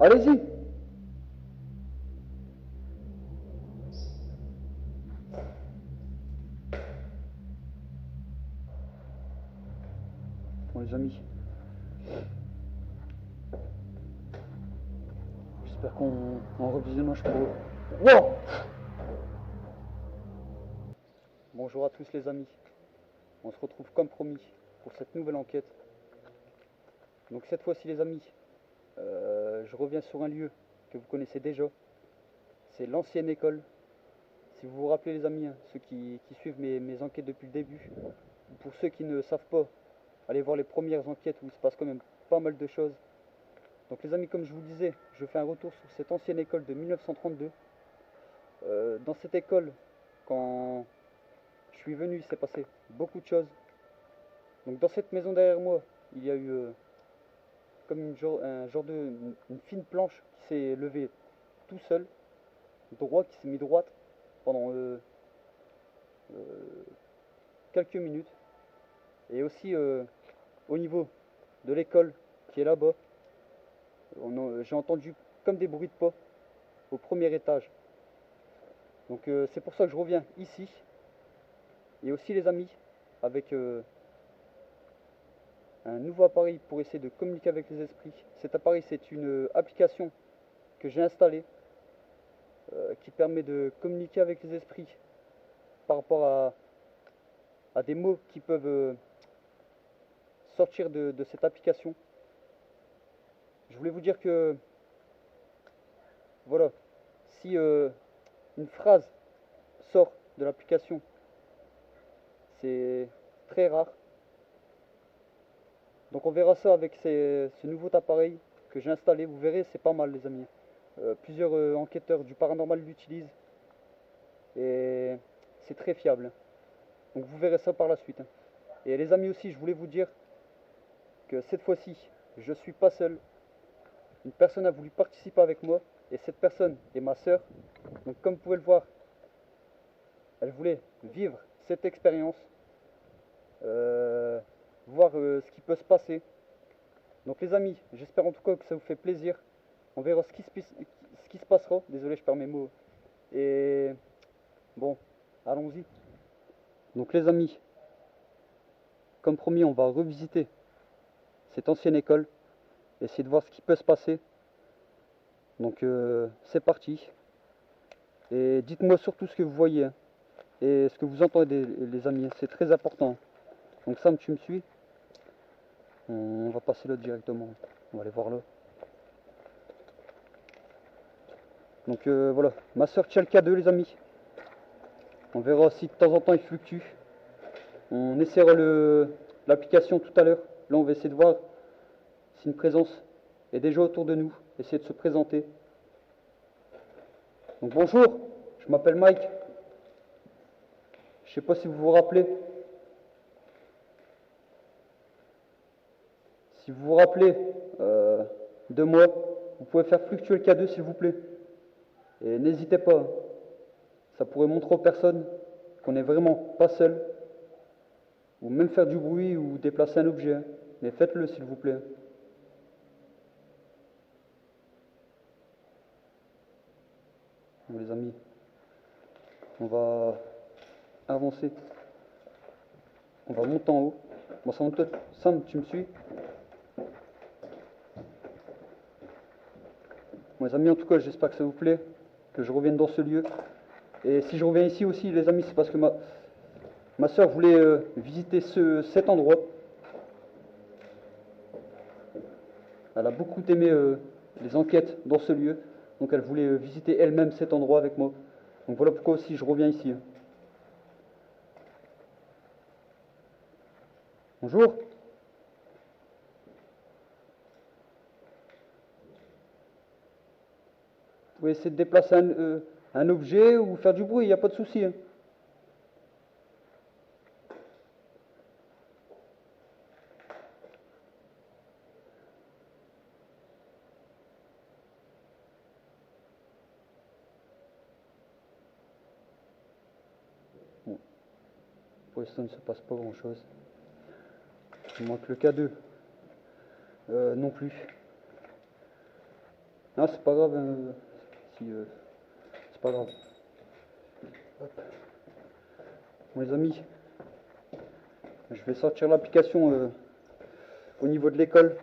Allez-y. Bon les amis, j'espère qu'en revisionnage pour eux. Wow. Bonjour à tous les amis, on se retrouve comme promis pour cette nouvelle enquête. Donc cette fois-ci les amis, je reviens sur un lieu que vous connaissez déjà, c'est l'ancienne école. Si vous vous rappelez les amis, ceux qui suivent mes enquêtes depuis le début, pour ceux qui ne savent pas, allez voir les premières enquêtes où il se passe quand même pas mal de choses. Donc les amis, comme je vous le disais, je fais un retour sur cette ancienne école de 1932. Dans cette école, quand je suis venu, il s'est passé beaucoup de choses. Donc dans cette maison derrière moi, il y a eu comme un genre de une fine planche qui s'est levée tout seul, droit, qui s'est mis droite pendant quelques minutes. Et aussi au niveau de l'école qui est là-bas, j'ai entendu comme des bruits de pas au premier étage. Donc c'est pour ça que je reviens ici. Et aussi les amis, avec un nouveau appareil pour essayer de communiquer avec les esprits. Cet appareil, c'est une application que j'ai installée qui permet de communiquer avec les esprits par rapport à des mots qui peuvent sortir de cette application. Je voulais vous dire que, voilà, si une phrase sort de l'application, c'est très rare. Donc on verra ça avec ce nouveau appareil que j'ai installé. Vous verrez, c'est pas mal les amis. Plusieurs enquêteurs du paranormal l'utilisent et c'est très fiable. Donc vous verrez ça par la suite. Et les amis aussi, je voulais vous dire que cette fois-ci, je suis pas seul. Une personne a voulu participer avec moi et cette personne est ma sœur. Donc comme vous pouvez le voir, elle voulait vivre cette expérience, voir ce qui peut se passer. Donc les amis, j'espère en tout cas que ça vous fait plaisir. On verra ce qui se passera. Désolé, je perds mes mots. Et bon, allons-y. Donc les amis, comme promis, on va revisiter cette ancienne école, essayer de voir ce qui peut se passer. Donc c'est parti. Et dites-moi surtout ce que vous voyez hein, et ce que vous entendez les amis, c'est très important. Donc Sam, tu me suis? On va passer là directement. On va aller voir là. Donc voilà, ma soeur tient le K2 les amis. On verra si de temps en temps il fluctue. On essaiera l'application tout à l'heure. Là on va essayer de voir si une présence est déjà autour de nous. Essayer de se présenter. Donc bonjour, je m'appelle Mike. Je sais pas si vous vous rappelez. Si vous vous rappelez de moi, vous pouvez faire fluctuer le K2 s'il vous plaît. Et n'hésitez pas, ça pourrait montrer aux personnes qu'on n'est vraiment pas seul. Ou même faire du bruit ou déplacer un objet. Mais faites-le s'il vous plaît. Bon, les amis, on va avancer. On va monter en haut. Bon, ça monte. Sam, tu me suis? Bon, les amis, en tout cas, j'espère que ça vous plaît, que je revienne dans ce lieu. Et si je reviens ici aussi, les amis, c'est parce que ma soeur voulait visiter cet endroit. Elle a beaucoup aimé les enquêtes dans ce lieu. Donc elle voulait visiter elle-même cet endroit avec moi. Donc voilà pourquoi aussi je reviens ici. Bonjour. Vous pouvez essayer de déplacer un objet ou faire du bruit, il n'y a pas de souci. Hein. Bon. Pour l'instant, il ne se passe pas grand-chose. Il manque le K2. Non plus. Non, c'est pas grave. Si, c'est pas grave. Hop. Bon, les amis, je vais sortir l'application au niveau de l'école.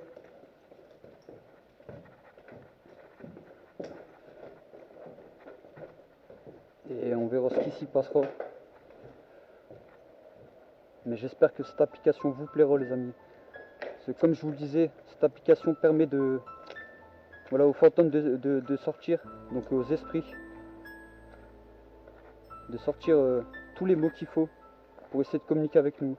Et on verra ce qui s'y passera. Mais j'espère que cette application vous plaira, les amis. Parce que comme je vous le disais, cette application permet de, voilà, aux fantômes de sortir, donc aux esprits, de sortir tous les mots qu'il faut pour essayer de communiquer avec nous.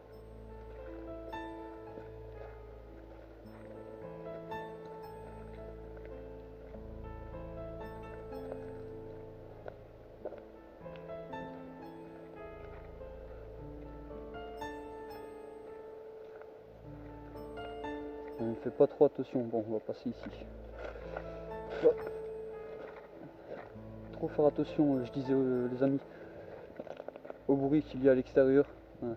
On ne fait pas trop attention. Bon, on va passer ici. Trop faire attention, je disais les amis, au bruit qu'il y a à l'extérieur.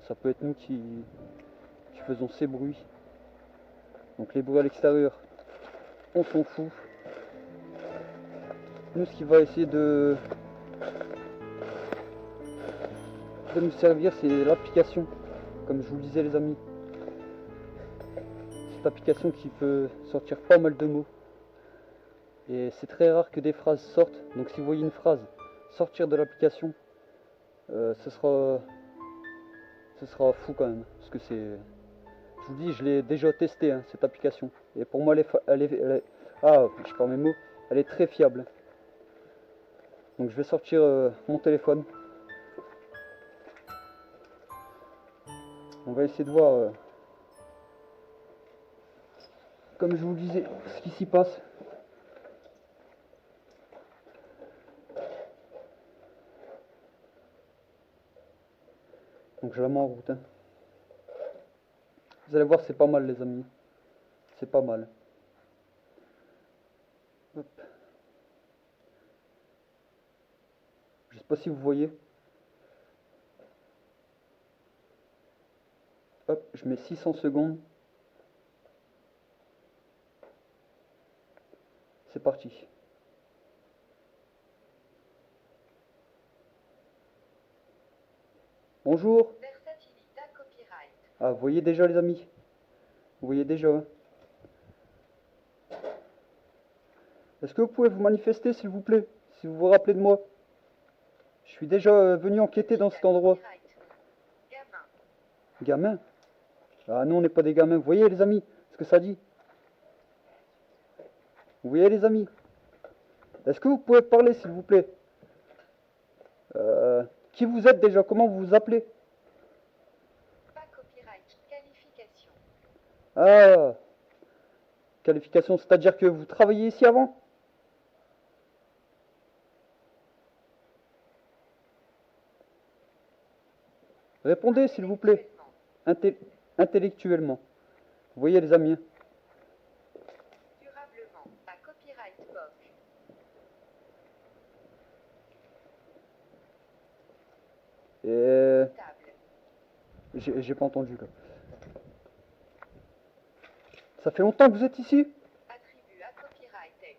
Ça peut être nous qui faisons ces bruits. Donc les bruits à l'extérieur, on s'en fout. Nous, ce qui va essayer de nous servir, c'est l'application. Comme je vous le disais les amis, cette application qui peut sortir pas mal de mots. Et c'est très rare que des phrases sortent. Donc si vous voyez une phrase sortir de l'application, ce sera fou quand même. Parce que c'est... Je vous dis, je l'ai déjà testé, hein, cette application. Et pour moi, elle est ah, je perds mes mots. Elle est très fiable. Donc je vais sortir mon téléphone. On va essayer de voir, comme je vous le disais, ce qui s'y passe. Donc je la mets en route. Hein. Vous allez voir, c'est pas mal les amis. C'est pas mal. Hop. Je sais pas si vous voyez. Hop, je mets 600 secondes. C'est parti. Bonjour. Ah, vous voyez déjà les amis. Vous voyez déjà. Hein. Est-ce que vous pouvez vous manifester s'il vous plaît, si vous vous rappelez de moi? Je suis déjà venu enquêter dans cet endroit. Gamin? Ah non, on n'est pas des gamins. Vous voyez les amis ce que ça dit? Vous voyez les amis? Est-ce que vous pouvez parler s'il vous plaît? Qui vous êtes déjà? Comment vous vous appelez? Pas copyright, qualification. Ah, qualification, c'est-à-dire que vous travaillez ici avant? Répondez s'il vous plaît. Intellectuellement. Vous voyez les amis? Durablement, pas copyright POC. Et... J'ai pas entendu là. Ça fait longtemps que vous êtes ici? Attribut à copyright.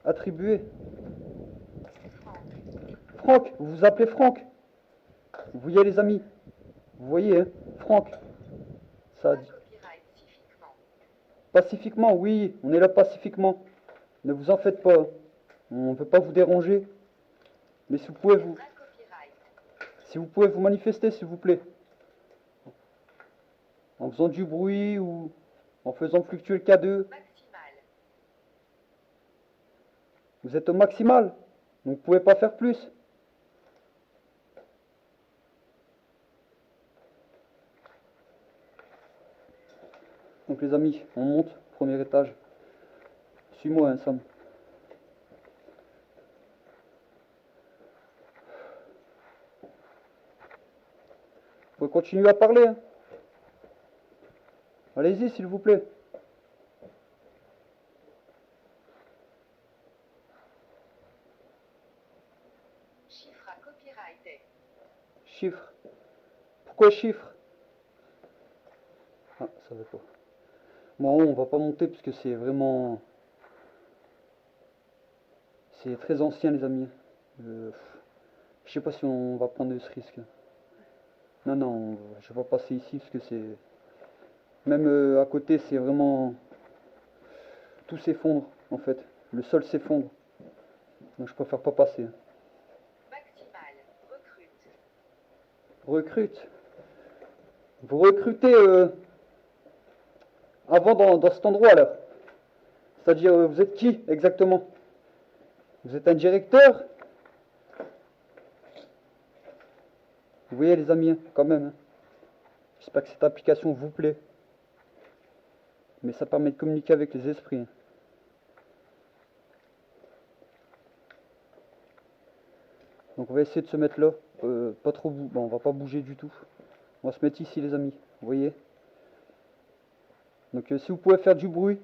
Attribué. Franck. Franck, vous vous appelez Franck? Vous voyez les amis? Vous voyez, hein? Franck. Ça dit. Pacifiquement, oui, on est là pacifiquement. Ne vous en faites pas. On ne veut pas vous déranger. Mais si vous pouvez vous manifester, s'il vous plaît. En faisant du bruit ou en faisant fluctuer le K2. Vous êtes au maximal. Donc vous ne pouvez pas faire plus. Donc les amis, on monte, premier étage. Suis-moi, hein, Sam. Vous pouvez continuer à parler. Hein. Allez-y, s'il vous plaît. Chiffre à copyright. Chiffre. Pourquoi chiffre? Ah, ça va pas. Bon, on va pas monter parce que c'est vraiment... C'est très ancien les amis. Je sais pas si on va prendre ce risque. Non, non, je vais pas passer ici parce que c'est... Même à côté, c'est vraiment... Tout s'effondre en fait. Le sol s'effondre. Donc je préfère pas passer. Maximal. Recrute. Recrute. Vous recrutez avant dans cet endroit là. C'est-à-dire, vous êtes qui exactement? Vous êtes un directeur? Vous voyez les amis, quand même. Hein. J'espère que cette application vous plaît. Mais ça permet de communiquer avec les esprits. Hein. Donc on va essayer de se mettre là. Pas trop bon, on va pas bouger du tout. On va se mettre ici les amis. Vous voyez? Donc si vous pouvez faire du bruit,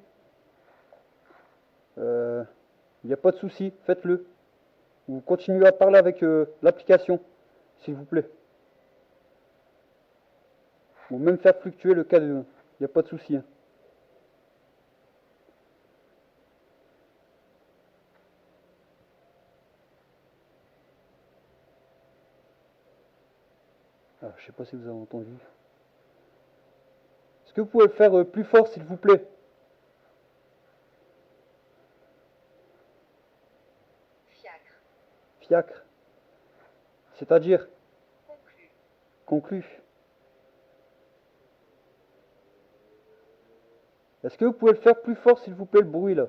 il n'y a pas de souci, faites-le. Vous continuez à parler avec l'application, s'il vous plaît. Ou même faire fluctuer le K2. Il n'y a pas de souci. Hein. Alors, je sais pas si vous avez entendu. Est-ce que vous pouvez le faire plus fort, s'il vous plaît? Fiacre. Fiacre. C'est-à-dire Conclu. conclu. Est-ce que vous pouvez le faire plus fort, s'il vous plaît, le bruit là?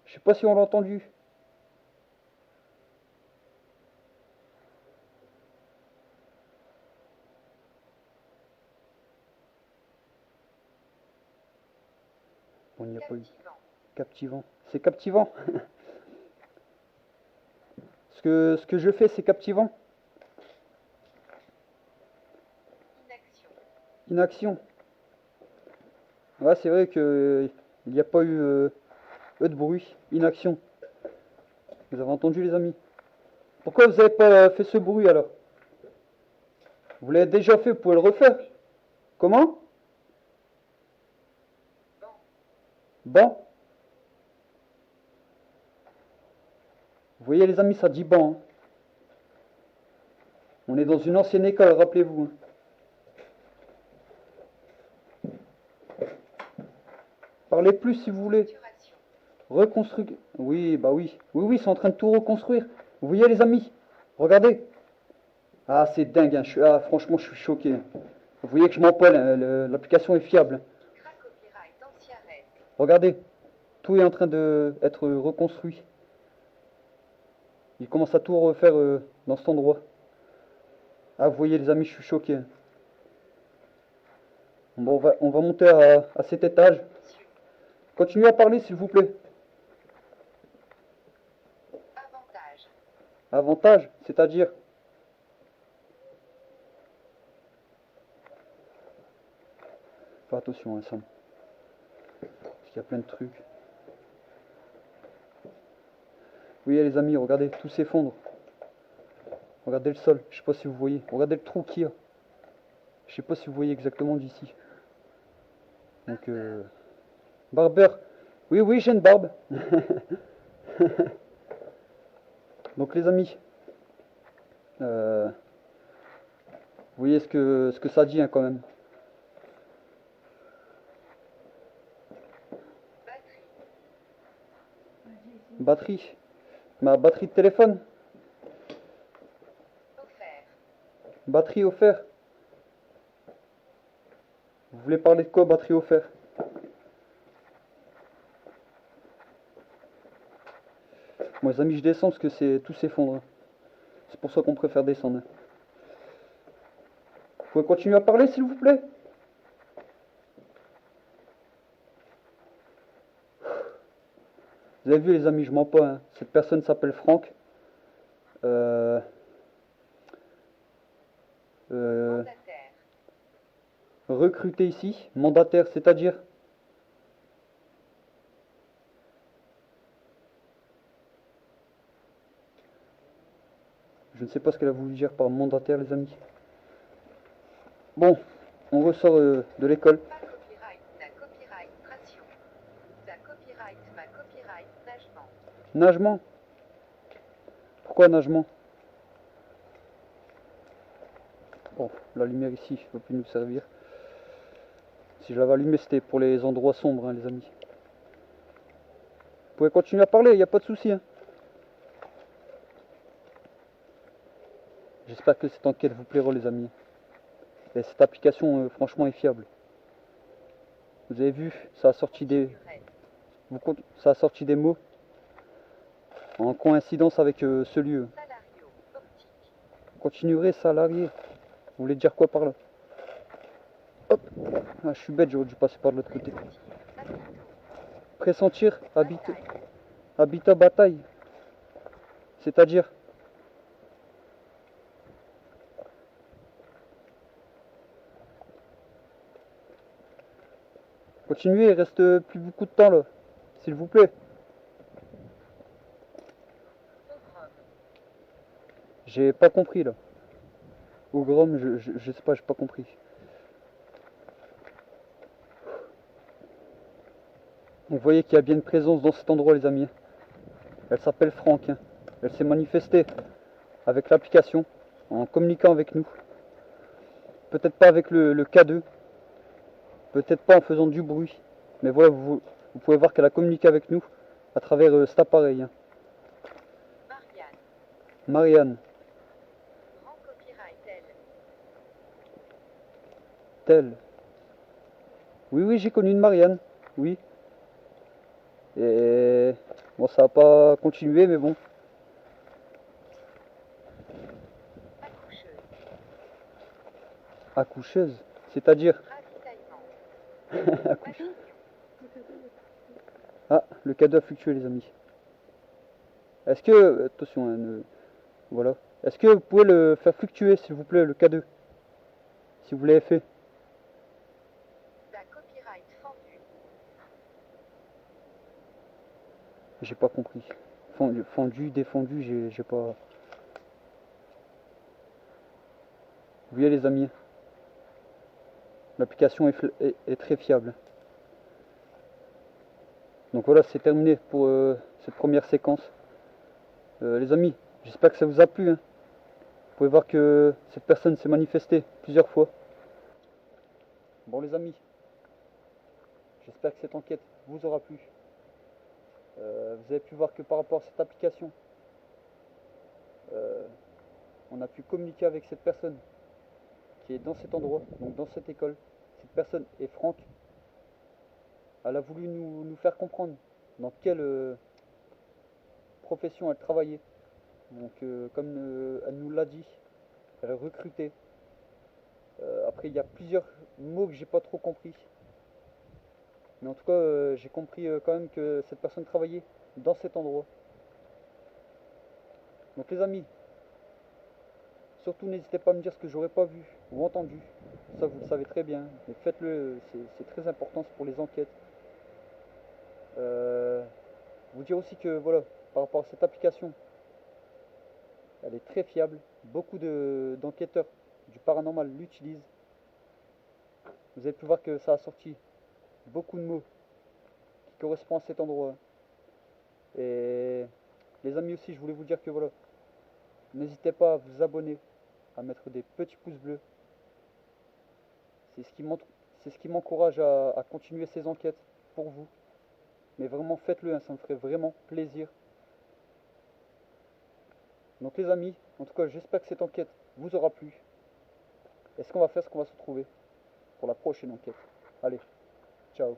Je sais pas si on l'a entendu. On n'y a pas eu. Captivant. Captivant. C'est captivant. Ce que je fais, c'est captivant. Inaction. Inaction. Ouais, c'est vrai que il n'y a pas eu de bruit. Inaction. Vous avez entendu, les amis? Pourquoi vous n'avez pas fait ce bruit alors? Vous l'avez déjà fait, vous pouvez le refaire. Comment? Bon. Bon. Vous voyez les amis, ça dit bon. Hein. On est dans une ancienne école, rappelez-vous. Hein. Parlez plus si vous voulez. Structuration. Reconstruire. Oui, bah oui. Oui, oui, c'est en train de tout reconstruire. Vous voyez les amis? Regardez. Ah, c'est dingue. Hein. Franchement, je suis choqué. Hein. Vous voyez que je m'en parle. Hein. L'application est fiable. Hein. Crack copyright ancien reste. Regardez. Tout est en train d'être reconstruit. Il commence à tout refaire dans cet endroit. Ah, vous voyez les amis, je suis choqué. Hein. Bon, on va monter à cet étage. Dessus. Continuez à parler, s'il vous plaît. Avantage. Avantage, c'est-à-dire? Fais attention, hein, Sam. Parce qu'il y a plein de trucs. Oui, les amis, regardez, tout s'effondre. Regardez le sol, je sais pas si vous voyez. Regardez le trou qu'il y a. Je sais pas si vous voyez exactement d'ici. Donc, barbeur. Oui, oui, j'ai une barbe. Donc, les amis, vous voyez ce que ça dit hein, quand même. Batterie. Batterie. Ma batterie de téléphone. Offert. Batterie offert. Vous voulez parler de quoi, batterie offert? Bon, les amis, je descends parce que tout s'effondre. Hein. C'est pour ça qu'on préfère descendre. Hein. Vous pouvez continuer à parler, s'il vous plaît? Vous avez vu, les amis, je mens pas. Hein. Cette personne s'appelle Franck. Mandataire. Recruté ici. Mandataire, c'est-à-dire? Je ne sais pas ce qu'elle a voulu dire par mandataire, les amis. Bon, on ressort de l'école. Pas copyright. La copyright. Ration. La copyright. Ma copyright. Nagement. Nagement. Pourquoi nagement? Bon, la lumière ici ne va plus nous servir. Si je l'avais allumée, c'était pour les endroits sombres, hein, les amis. Vous pouvez continuer à parler, il n'y a pas de souci. Hein. J'espère que cette enquête vous plaira, les amis. Et cette application, franchement, est fiable. Vous avez vu, ça a sorti des, ça a sorti des mots en coïncidence avec ce lieu. Salario, optique. Continuerai salarié. Vous voulez dire quoi par là? Hop. Ah, je suis bête, j'aurais dû passer par de l'autre côté. Pressentir, Pressentir, habito, habiter, habitat, bataille. C'est-à-dire? Continuez, il reste plus beaucoup de temps là. S'il vous plaît. pogrom, J'ai pas compris là. Ogrom, je sais pas, j'ai pas compris. Vous voyez qu'il y a bien une présence dans cet endroit, les amis. Elle s'appelle Franck. Hein. Elle s'est manifestée avec l'application, en communiquant avec nous. Peut-être pas avec le K2, peut-être pas en faisant du bruit. Mais voilà, vous pouvez voir qu'elle a communiqué avec nous à travers cet appareil. Hein. Marianne, Marianne, grand copyright, telle. Oui, oui, j'ai connu une Marianne. Oui. Et bon, ça va pas continuer, mais bon. accoucheuse, Accoucheuse, c'est-à-dire. ravitaillement, machignon, Ah, le cadeau a fluctué, les amis. Est-ce que. Attention, hein, voilà. Est-ce que vous pouvez le faire fluctuer, s'il vous plaît, le K2? Si vous l'avez fait. la copyright fendu, J'ai pas compris. Fendu, défendu, j'ai pas. Vous voyez, les amis, l'application est très fiable. Donc voilà, c'est terminé pour cette première séquence. Les amis, j'espère que ça vous a plu. Hein. Vous pouvez voir que cette personne s'est manifestée plusieurs fois. Bon, les amis, j'espère que cette enquête vous aura plu. Vous avez pu voir que par rapport à cette application, on a pu communiquer avec cette personne qui est dans cet endroit, donc dans cette école. Cette personne est Franck. Elle a voulu nous faire comprendre dans quelle profession elle travaillait. Donc comme elle nous l'a dit, elle recrutait. Après il y a plusieurs mots que j'ai pas trop compris. Mais en tout cas j'ai compris quand même que cette personne travaillait dans cet endroit. Donc les amis, surtout n'hésitez pas à me dire ce que j'aurais pas vu ou entendu. Ça vous le savez très bien. Mais faites-le, c'est très important, c'est pour les enquêtes. Vous dire aussi que voilà, par rapport à cette application, elle est très fiable. Beaucoup d'enquêteurs du paranormal l'utilisent. Vous avez pu voir que ça a sorti beaucoup de mots qui correspondent à cet endroit. Et les amis aussi, je voulais vous dire que voilà, n'hésitez pas à vous abonner, à mettre des petits pouces bleus. C'est ce qui m'encourage à continuer ces enquêtes pour vous. Mais vraiment faites-le, hein, ça me ferait vraiment plaisir. Donc les amis, en tout cas j'espère que cette enquête vous aura plu. Et ce qu'on va faire, c'est qu'on va se retrouver pour la prochaine enquête. Allez, ciao.